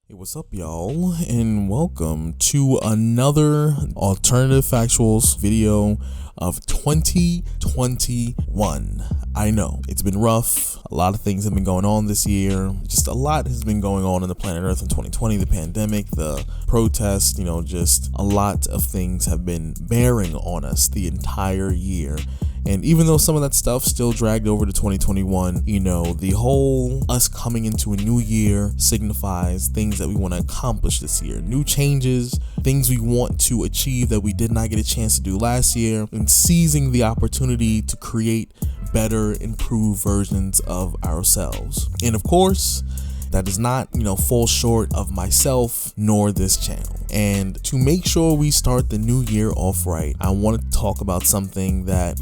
Hey, what's up, y'all, and welcome to another alternative factuals video of 2021. I know it's been rough. A lot of things have been going on this year. Just a lot has been going on in the planet Earth in 2020. The pandemic, the protests, just a lot of things have been bearing on us the entire year. And even though some of that stuff still dragged over to 2021, the whole us coming into a new year signifies things that we want to accomplish this year. New changes, things we want to achieve that we did not get a chance to do last year, and seizing the opportunity to create better, improved versions of ourselves. And of course, that does not, fall short of myself nor this channel. And to make sure we start the new year off right, I want to talk about something that,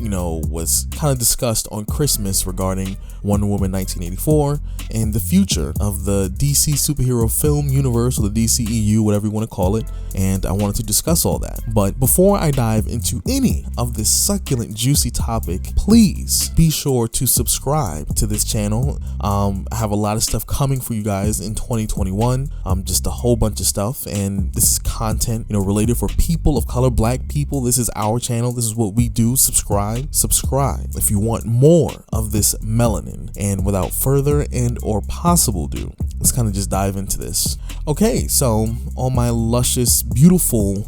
was kind of discussed on Christmas regarding Wonder Woman 1984 and the future of the DC superhero film universe, or the DCEU, whatever you want to call it. And I wanted to discuss all that. But before I dive into any of this succulent, juicy topic, please be sure to subscribe to this channel. I have a lot of stuff coming for you guys in 2021, just a whole bunch of stuff, and this is content related for people of color, black people. This is our channel. This is what we do. Subscribe if you want more of this melanin. And without further and or possible ado, let's kind of just dive into this. Okay, so all my luscious, beautiful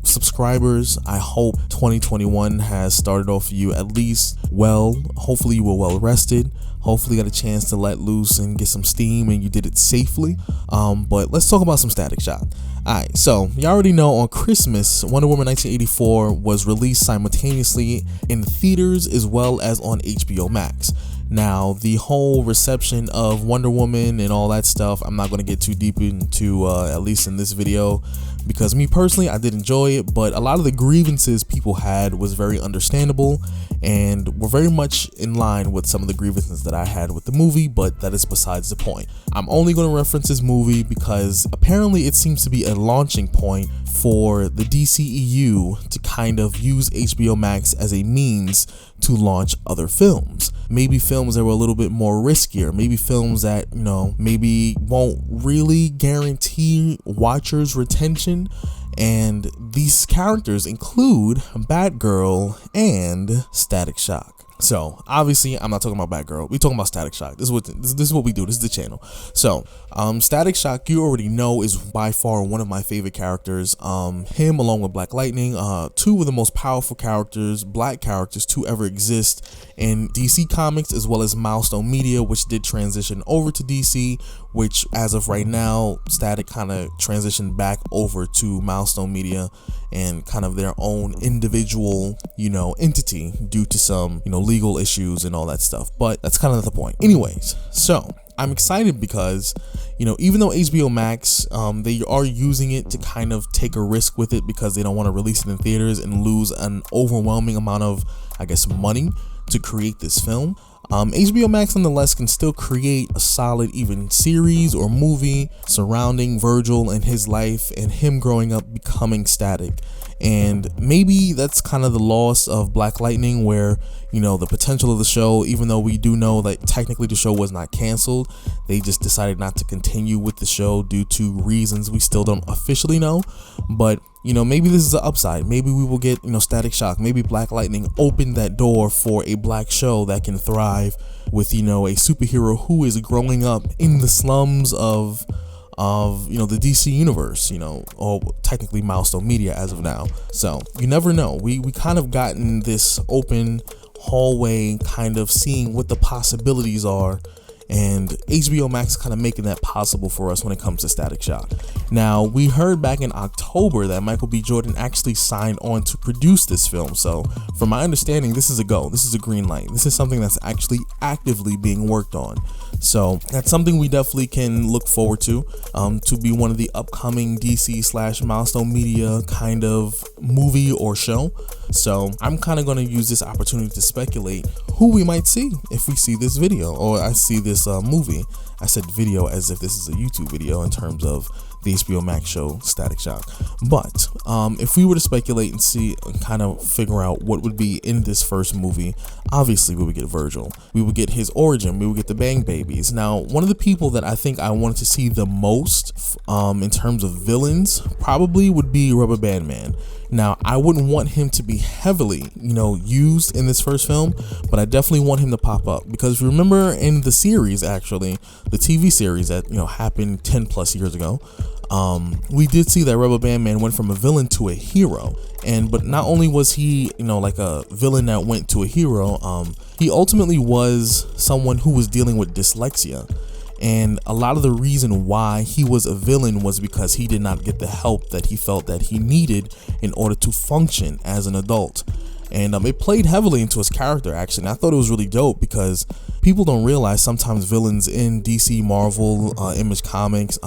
subscribers, I hope 2021 has started off for you at least well. Hopefully you were well rested. Hopefully you got a chance to let loose and get some steam, and you did it safely. But let's talk about some Static Shock. Alright, so you already know on Christmas, Wonder Woman 1984 was released simultaneously in theaters as well as on HBO Max. Now, the whole reception of Wonder Woman and all that stuff, I'm not going to get too deep into, at least in this video, because me personally, I did enjoy it, but a lot of the grievances people had was very understandable and were very much in line with some of the grievances that I had with the movie, but that is besides the point. I'm only going to reference this movie because apparently it seems to be a launching point for the DCEU to kind of use HBO Max as a means to launch other films. Maybe films that were a little bit more riskier, maybe films that, maybe won't really guarantee watchers' retention. And these characters include Batgirl and Static Shock. So obviously I'm not talking about Batgirl, we're talking about Static Shock. This is what we do. This is the channel. So Static Shock, you already know, is by far one of my favorite characters. Him along with Black Lightning, two of the most powerful characters, black characters to ever exist in DC Comics, as well as Milestone Media, which did transition over to DC, which as of right now, Static kind of transitioned back over to Milestone Media and kind of their own individual, entity due to some, legal issues and all that stuff. But that's kind of the point. Anyways, so I'm excited because, even though HBO Max, they are using it to kind of take a risk with it because they don't want to release it in theaters and lose an overwhelming amount of, money to create this film. HBO Max nonetheless can still create a solid even series or movie surrounding Virgil and his life and him growing up becoming Static. And maybe that's kind of the loss of Black Lightning, where the potential of the show, even though we do know that technically the show was not canceled, they just decided not to continue with the show due to reasons we still don't officially know. But maybe this is an upside. Maybe we will get Static Shock. Maybe Black Lightning opened that door for a black show that can thrive with a superhero who is growing up in the slums of the DC universe, or technically Milestone Media as of now. So you never know. We kind of gotten this open hallway, kind of seeing what the possibilities are, and HBO Max is kind of making that possible for us when it comes to Static Shock. Now, we heard back in October that Michael B. Jordan actually signed on to produce this film. So from my understanding, this is a go. This is a green light. This is something that's actually actively being worked on. So that's something we definitely can look forward to be one of the upcoming DC/Milestone Media kind of movie or show. So I'm kind of going to use this opportunity to speculate who we might see if we see this video or I see this movie. I said video as if this is a YouTube video in terms of the HBO Max show Static Shock. But if we were to speculate and see and kind of figure out what would be in this first movie, obviously we would get Virgil. We would get his origin. We would get the Bang Babies. Now, one of the people that I think I wanted to see the most in terms of villains probably would be Rubber Band Man. Now, I wouldn't want him to be heavily, used in this first film, but I definitely want him to pop up, because remember in the series, actually, the TV series that, happened 10 plus years ago, we did see that Rubber Band Man went from a villain to a hero. But not only was he, like a villain that went to a hero, he ultimately was someone who was dealing with dyslexia. And a lot of the reason why he was a villain was because he did not get the help that he felt that he needed in order to function as an adult. And it played heavily into his character, actually. And I thought it was really dope, because people don't realize sometimes villains in DC, Marvel, Image Comics,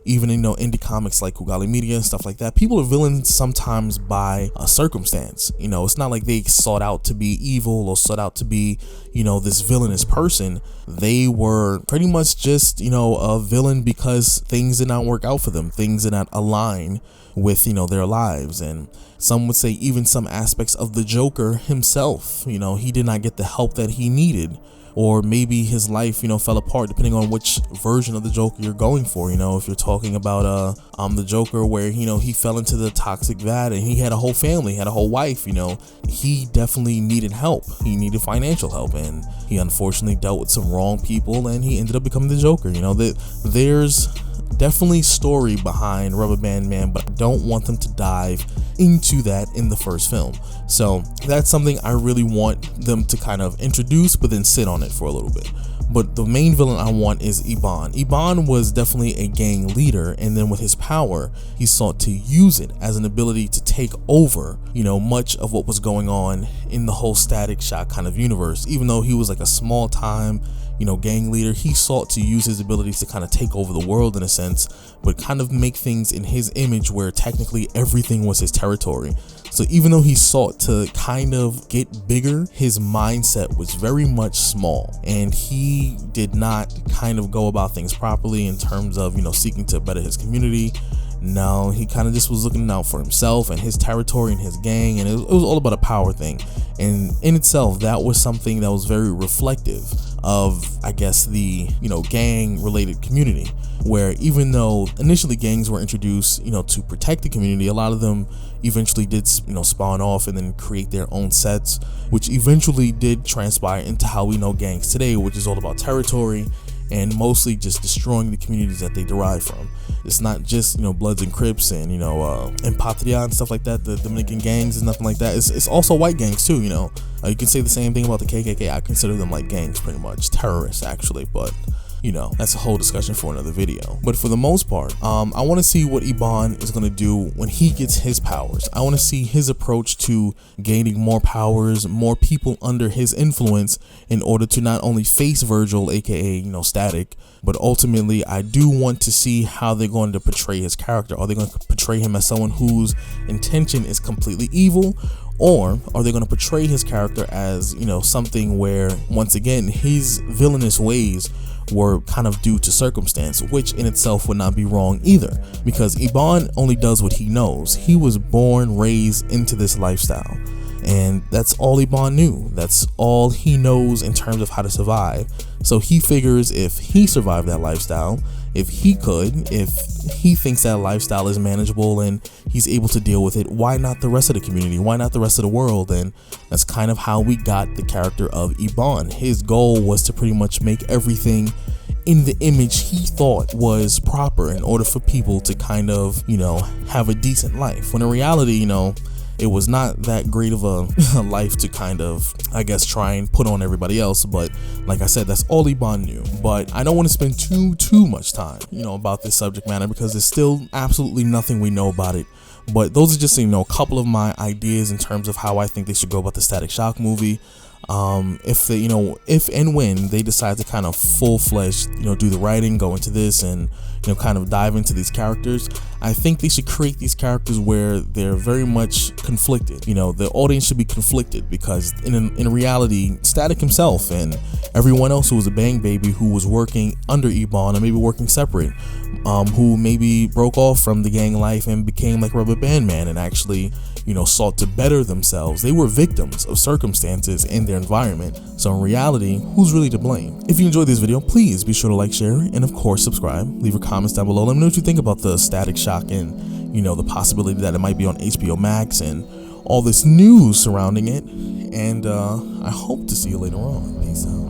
even in indie comics like Kugali Media and stuff like that, people are villains sometimes by a circumstance. It's not like they sought out to be evil or sought out to be, this villainous person. They were pretty much just, a villain because things did not work out for them. Things did not align with, their lives. And some would say even some aspects of the Joker himself, he did not get the help that he needed. Or maybe his life, fell apart, depending on which version of the Joker you're going for. If you're talking about the Joker where, he fell into the toxic vat and he had a whole family, had a whole wife, he definitely needed help. He needed financial help, and he unfortunately dealt with some wrong people, and he ended up becoming the Joker. There's definitely story behind Rubber Band Man, but I don't want them to dive into that in the first film. So that's something I really want them to kind of introduce, but then sit on it for a little bit. But the main villain I want is Iban. Iban was definitely a gang leader, and then with his power, he sought to use it as an ability to take over, much of what was going on in the whole Static Shock kind of universe. Even though he was like a small time, gang leader, he sought to use his abilities to kind of take over the world in a sense, but kind of make things in his image where technically everything was his territory. So even though he sought to kind of get bigger, his mindset was very much small, and he did not kind of go about things properly in terms of, seeking to better his community. No, he kind of just was looking out for himself and his territory and his gang, and it was all about a power thing. And in itself, that was something that was very reflective of, I guess, the, gang related community, where even though initially gangs were introduced, to protect the community, a lot of them eventually did, spawn off and then create their own sets, which eventually did transpire into how we know gangs today, which is all about territory and mostly just destroying the communities that they derive from. It's not just, Bloods and Crips and, and Patria and stuff like that, the Dominican gangs and nothing like that. It's also white gangs too, you can say the same thing about the KKK. I consider them like gangs, pretty much terrorists actually, but that's a whole discussion for another video. But for the most part, I want to see what Iban is going to do when he gets his powers. I want to see his approach to gaining more powers, more people under his influence, in order to not only face Virgil, aka Static, but ultimately I do want to see how they're going to portray his character. Are they going to portray him as someone whose intention is completely evil, or are they going to portray his character as something where, once again, his villainous ways were kind of due to circumstance, which in itself would not be wrong either, because Iban only does what he knows. He was born, raised into this lifestyle, and that's all Iban knew. That's all he knows in terms of how to survive. So he figures if he survived that lifestyle, if he thinks that lifestyle is manageable and he's able to deal with it, why not the rest of the community? Why not the rest of the world? And that's kind of how we got the character of Iban. His goal was to pretty much make everything in the image he thought was proper in order for people to kind of, have a decent life. When in reality, it was not that great of a life to kind of, I guess, try and put on everybody else. But like I said, that's all Iban knew. But I don't want to spend too much time, about this subject matter, because there's still absolutely nothing we know about it. But those are just, a couple of my ideas in terms of how I think they should go about the Static Shock movie. If they, if and when they decide to kind of full-fledged, do the writing, go into this, and kind of dive into these characters, I think they should create these characters where they're very much conflicted. The audience should be conflicted, because in reality, Static himself and everyone else who was a Bang Baby, who was working under Ebon and maybe working separate, who maybe broke off from the gang life and became like Rubber Band Man and actually sought to better themselves. They were victims of circumstances and their environment. So in reality, who's really to blame? If you enjoyed this video, please be sure to like, share, and of course subscribe. Leave your comments down below. Let me know what you think about the Static Shock and the possibility that it might be on HBO Max and all this news surrounding it. And I hope to see you later on. Peace out.